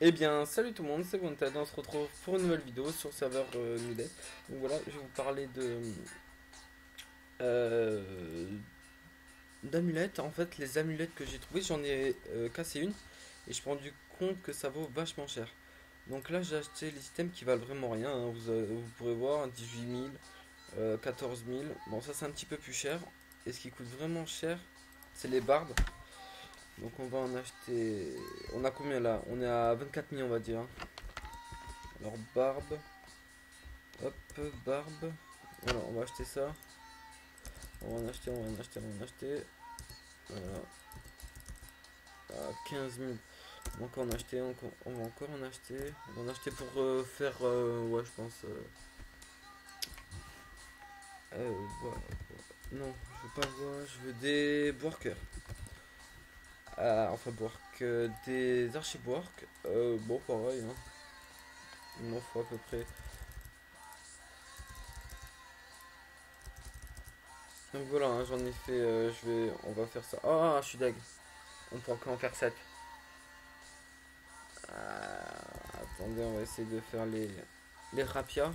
Eh bien, salut tout le monde, c'est Wanted, on se retrouve pour une nouvelle vidéo sur le serveur Mulet. Donc voilà, je vais vous parler de euh, d'amulettes. En fait, les amulettes que j'ai trouvées, j'en ai cassé une et je me suis rendu compte que ça vaut vachement cher. Donc là, j'ai acheté les items qui valent vraiment rien, hein. Vous pourrez voir, 18 000, 14 000. Bon, ça c'est un petit peu plus cher. Et ce qui coûte vraiment cher, c'est les barbes. Donc on va en acheter. On a combien là? On est à 24 000, on va dire, hein. Alors, barbe. Hop, barbe. Voilà, on va acheter ça. On va en acheter, on va en acheter, on va en acheter. Voilà. À 15 000. On va encore en acheter, on va encore en acheter. On va en acheter pour faire, ouais, je pense. Ouais. Non, je veux pas bois, je veux des workers. Enfin, work, des archiwork. Bon, pareil, hein. Il m'en faut à peu près. Donc voilà, hein, j'en ai fait, on va faire ça. Ah, je suis deg. On peut encore en faire 7. Attendez, on va essayer de faire les rapias.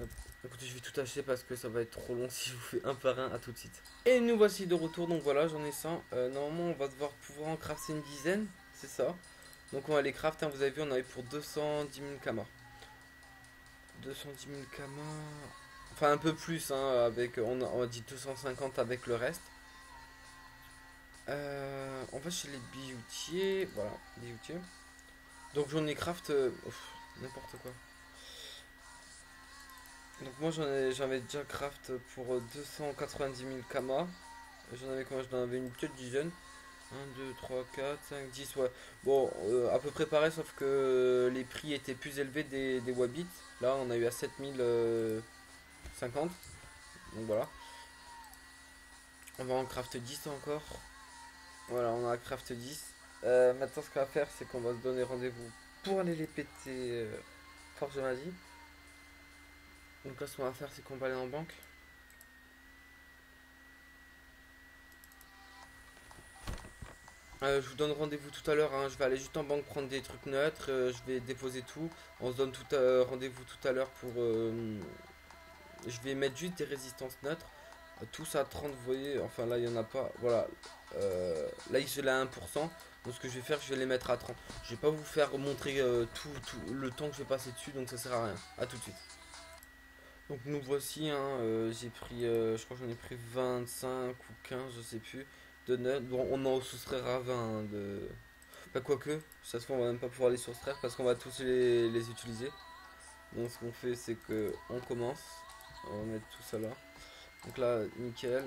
Hop. Écoutez, je vais tout acheter parce que ça va être trop long si je vous fais un par un. À tout de suite. Et nous voici de retour. Donc voilà, j'en ai 100. Normalement, on va devoir pouvoir en crafter une dizaine. C'est ça. Donc on va les craft, hein. Vous avez vu, on avait pour 210 000 kamas. 210 000 kamas. Enfin, un peu plus, hein, avec, on a dit 250 avec le reste. On va chez les bijoutiers. Voilà, bijoutiers. Donc j'en ai craft. N'importe quoi. Donc moi j'avais déjà craft pour 290 000 kamas. J'en avais combien? J'en avais une petite dizaine. 1, 2, 3, 4, 5, 10, ouais. Bon, à peu près pareil, sauf que les prix étaient plus élevés des Wabits. Là, on a eu à 7050. Donc voilà. On va en craft 10 encore. Voilà, on a craft 10. Maintenant, ce qu'on va faire, c'est qu'on va se donner rendez-vous pour aller les péter force de magie. Donc là, ce qu'on va faire, c'est qu'on va aller en banque. Je vous donne rendez-vous tout à l'heure, hein. Je vais aller juste en banque prendre des trucs neutres. Je vais déposer tout. On se donne rendez-vous tout à l'heure pour. Je vais mettre juste des résistances neutres. Tous à 30, vous voyez. Enfin là, il n'y en a pas. Voilà. Là, il se l'a à 1%. Donc ce que je vais faire, je vais les mettre à 30. Je vais pas vous faire montrer tout le temps que je vais passer dessus. Donc ça sert à rien. A tout de suite. Donc nous voici, hein, j'ai pris, je crois que j'en ai pris 25 ou 15, je sais plus, de notes. Bon, on en soustraira 20 hein, de... Bah quoique, ça se fait on va même pas pouvoir les soustraire parce qu'on va tous les utiliser. Donc ce qu'on fait c'est que on commence, on va mettre tout ça là. Donc là, nickel.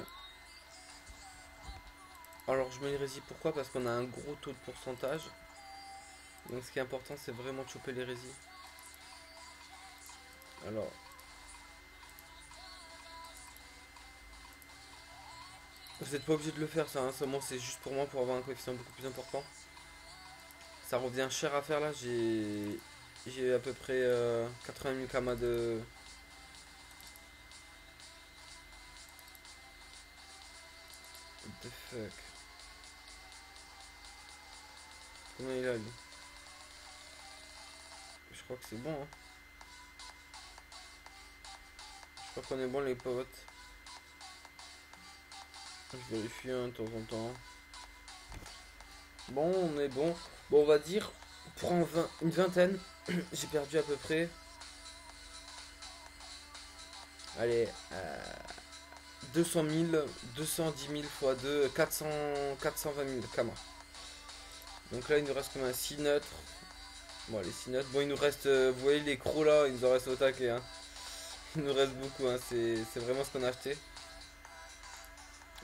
Alors je mets les résis, pourquoi? Parce qu'on a un gros taux de pourcentage. Donc ce qui est important c'est vraiment de choper les résis. Alors, vous n'êtes pas obligé de le faire ça, hein, seulement c'est juste pour moi pour avoir un coefficient beaucoup plus important. Ça revient cher à faire là, j'ai à peu près 80 000 kamas de... What the fuck. Combien il a lui? Je crois que c'est bon, hein. Je crois qu'on est bon les potes. Je vérifie hein, de temps en temps. Bon, on est bon. Bon, on va dire, pour une vingtaine, j'ai perdu à peu près... Allez, 200 000, 210 000 fois 2, 420 000 kamas. Donc là, il nous reste combien? 6 neutres. Bon, les 6 notes. Bon, il nous reste, vous voyez les crocs là, il nous en reste au taquet, hein. Il nous reste beaucoup, hein. C'est vraiment ce qu'on a acheté.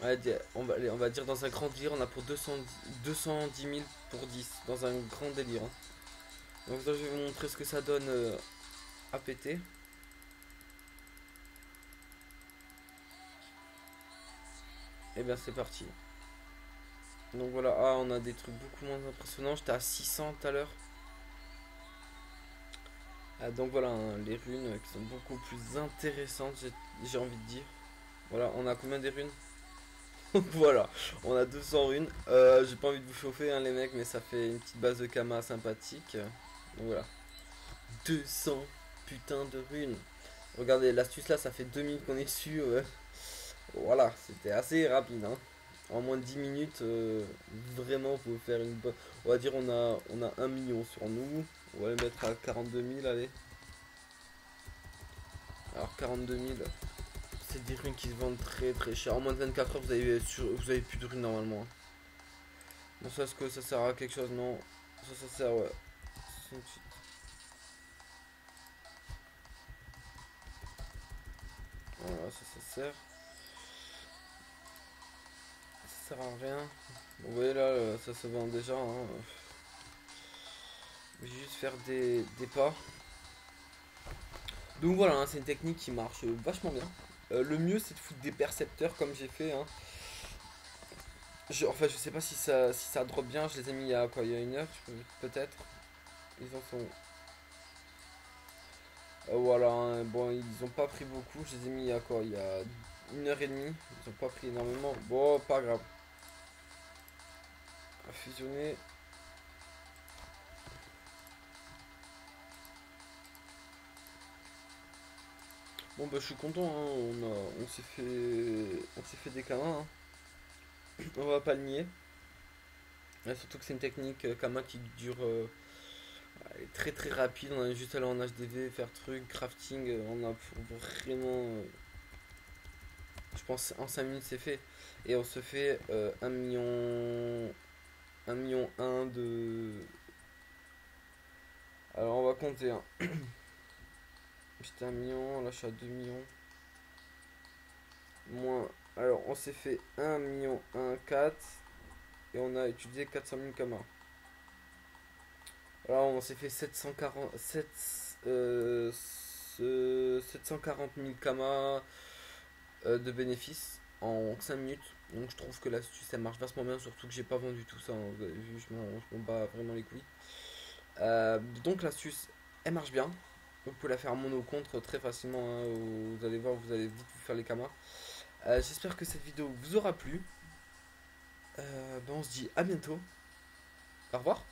Ouais, on va dire dans un grand délire, on a pour 210 000 pour 10. Dans un grand délire, hein. Donc là, je vais vous montrer ce que ça donne à péter. Et bien, c'est parti. Donc voilà, on a des trucs beaucoup moins impressionnants. J'étais à 600 tout à l'heure. Donc voilà, hein, les runes qui sont beaucoup plus intéressantes, j'ai envie de dire. Voilà, on a combien des runes? Donc voilà, on a 200 runes. J'ai pas envie de vous chauffer hein, les mecs, mais ça fait une petite base de Kama sympathique. Donc voilà, 200 putain de runes. Regardez, l'astuce là, ça fait 2 minutes qu'on est dessus. Voilà, c'était assez rapide. Hein. En moins de 10 minutes, vraiment, vous pouvez faire une bonne. On va dire, on a 1 million sur nous. On va le mettre à 42 000, allez. Alors, 42 000, c'est des runes qui se vendent très très cher. En moins de 24 heures, vous avez plus de runes normalement. Bon, ça, est-ce que ça sert à quelque chose? Non. Ça sert, ouais. 68. Voilà, ça sert. Ça sert à rien. Vous voyez là, ça se vend déjà. Hein. Je vais juste faire des pas. Donc voilà, hein, c'est une technique qui marche vachement bien. Le mieux, c'est de foutre des percepteurs comme j'ai fait. Hein. Enfin, je sais pas si ça drop bien. Je les ai mis il y a quoi? Il y a une heure, peut-être. Ils en sont. Voilà, hein, bon, ils ont pas pris beaucoup. Je les ai mis il y a quoi? Il y a 1 heure et demie. Ils ont pas pris énormément. Bon, pas grave. À fusionner. Bon, bah, je suis content. Hein. On s'est fait des câlins. Hein. On va pas le nier. Surtout que c'est une technique Kama qui dure elle est très très rapide. On a juste aller en HDV, faire truc, crafting. On a pour vraiment. Je pense en 5 minutes c'est fait. Et on se fait 1 million. 1 million 1 de. Alors on va compter. Hein. J'étais 1 million, là je suis à 2 millions. Moins. Alors on s'est fait 1 million 1, 4. Et on a utilisé 400 000 Kama. Alors on s'est fait 740 000 Kama de bénéfices en 5 minutes. Donc je trouve que l'astuce ça marche vachement bien, surtout que j'ai pas vendu tout ça. Hein. Vous avez vu, je m'en bats vraiment les couilles. Donc l'astuce elle marche bien. Vous pouvez la faire mono contre très facilement. Hein. Vous allez voir, vous allez vite vous faire les Kama. J'espère que cette vidéo vous aura plu. Ben on se dit à bientôt. Au revoir.